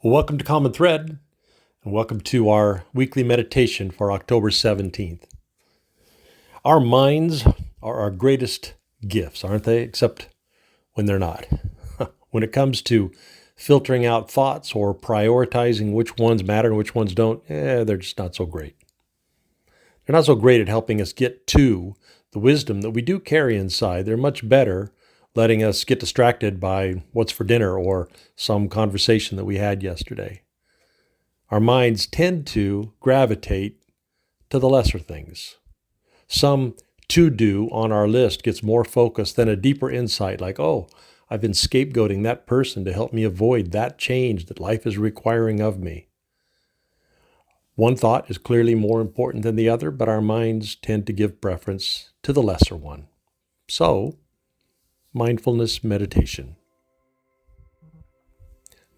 Well, welcome to Common Thread, and welcome to our weekly meditation for October 17th. Our minds are our greatest gifts, aren't they? Except when they're not. When it comes to filtering out thoughts or prioritizing which ones matter and which ones don't, they're just not so great. They're not so great at helping us get to the wisdom that we do carry inside. They're much better letting us get distracted by what's for dinner or some conversation that we had yesterday. Our minds tend to gravitate to the lesser things. Some to-do on our list gets more focus than a deeper insight like, oh, I've been scapegoating that person to help me avoid that change that life is requiring of me. One thought is clearly more important than the other, but our minds tend to give preference to the lesser one. So, mindfulness meditation.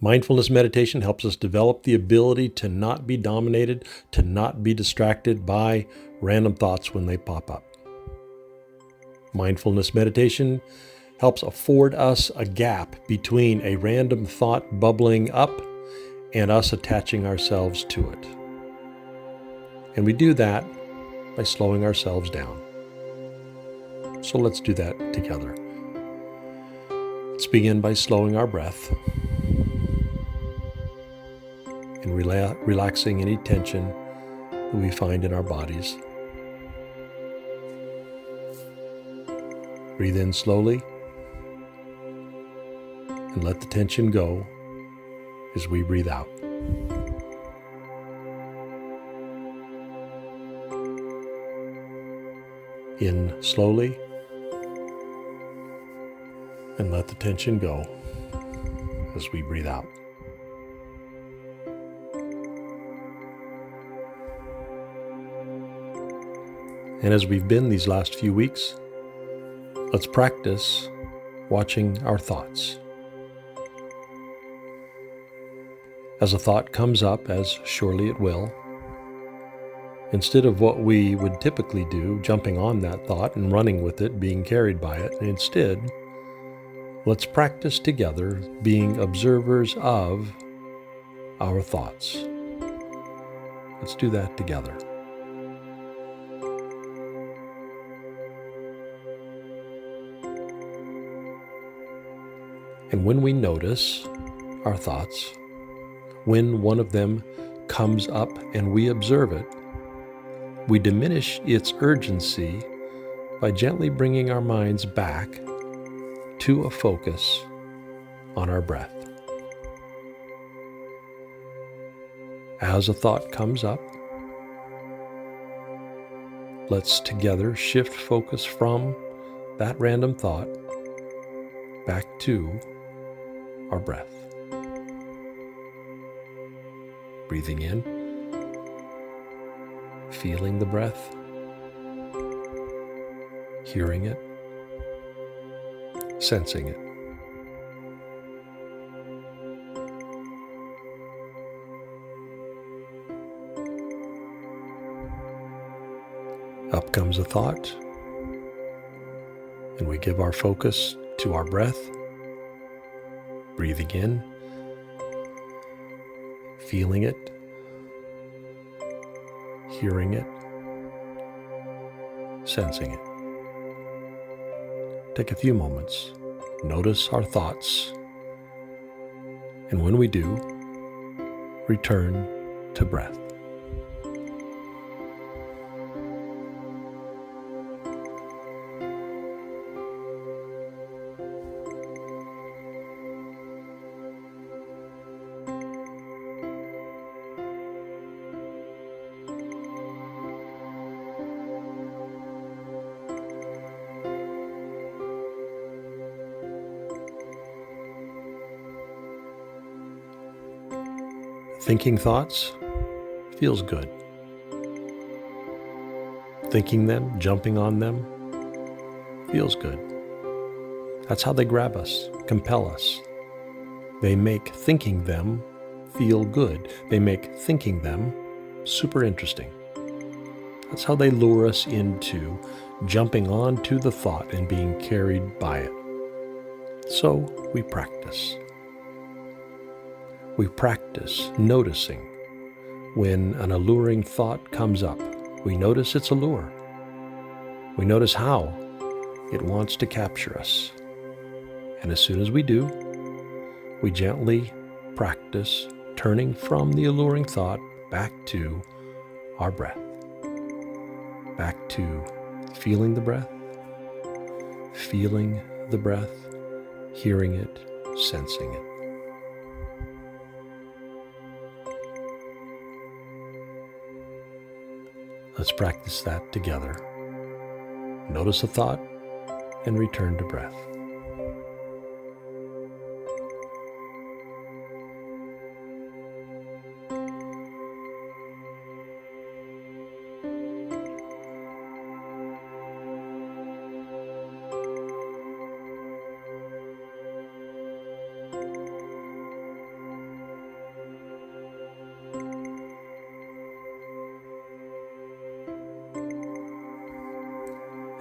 Mindfulness meditation helps us develop the ability to not be dominated, to not be distracted by random thoughts when they pop up. Mindfulness meditation helps afford us a gap between a random thought bubbling up and us attaching ourselves to it. And we do that by slowing ourselves down. So let's do that together. Let's begin by slowing our breath and relaxing any tension that we find in our bodies. Breathe in slowly and let the tension go as we breathe out. In slowly and let the tension go as we breathe out. And as we've been these last few weeks, let's practice watching our thoughts. As a thought comes up, as surely it will, instead of what we would typically do, jumping on that thought and running with it, being carried by it, instead, let's practice together being observers of our thoughts. Let's do that together. And when we notice our thoughts, when one of them comes up and we observe it, we diminish its urgency by gently bringing our minds back to a focus on our breath. As a thought comes up, let's together shift focus from that random thought back to our breath. Breathing in, feeling the breath, hearing it, sensing it. Up comes a thought, and we give our focus to our breath, breathing in, feeling it, hearing it, sensing it. Take a few moments, notice our thoughts, and when we do, return to breath. Thinking thoughts feels good. Thinking them, jumping on them, feels good. That's how they grab us, compel us. They make thinking them feel good. They make thinking them super interesting. That's how they lure us into jumping onto the thought and being carried by it. So we practice. we practice noticing when an alluring thought comes up. We notice its allure. We notice how it wants to capture us. And as soon as we do, we gently practice turning from the alluring thought back to our breath. Back to feeling the breath, hearing it, sensing it. Let's practice that together. Notice a thought and return to breath.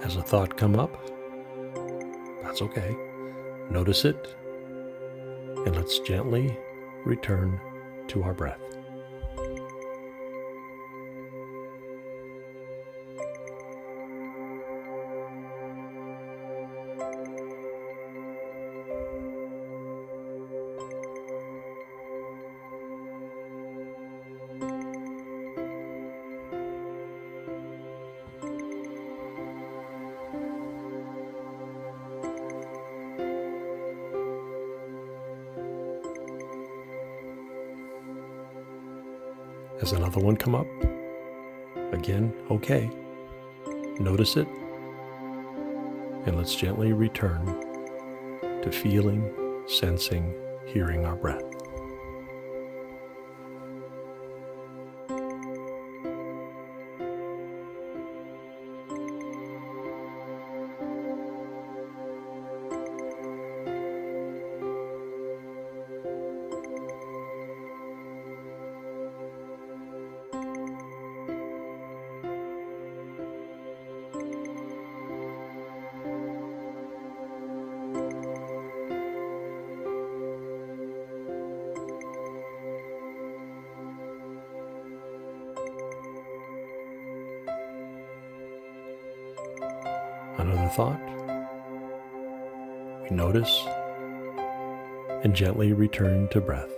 Has a thought come up? That's okay. Notice it, and let's gently return to our breath. Has another one come up? Again, okay. Notice it, and let's gently return to feeling, sensing, hearing our breath. Another thought. We notice and gently return to breath.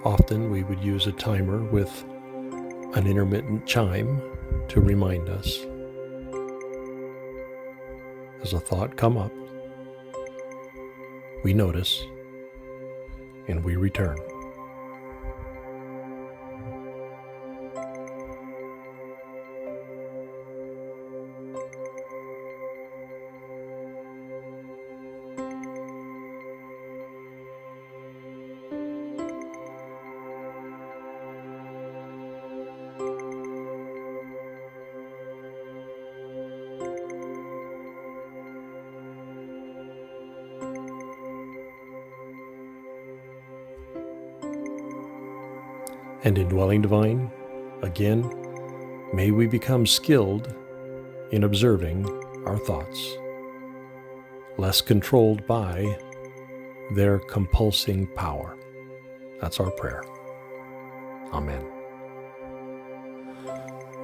Often we would use a timer with an intermittent chime to remind us. As a thought come up, we notice and we return. And indwelling divine, again, may we become skilled in observing our thoughts, less controlled by their compulsing power. That's our prayer. Amen.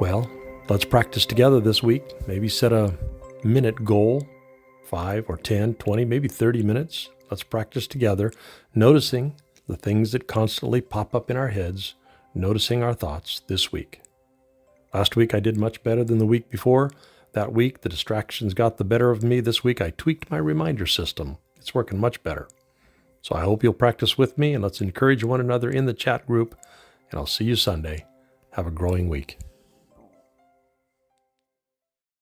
Well, let's practice together this week. Maybe set a minute goal, 5 or 10, 20, maybe 30 minutes. Let's practice together, noticing the things that constantly pop up in our heads, noticing our thoughts this week. Last week I did much better than the week before. That week the distractions got the better of me. This week I tweaked my reminder system. It's working much better. So I hope you'll practice with me, and let's encourage one another in the chat group, and I'll see you Sunday. Have a growing week.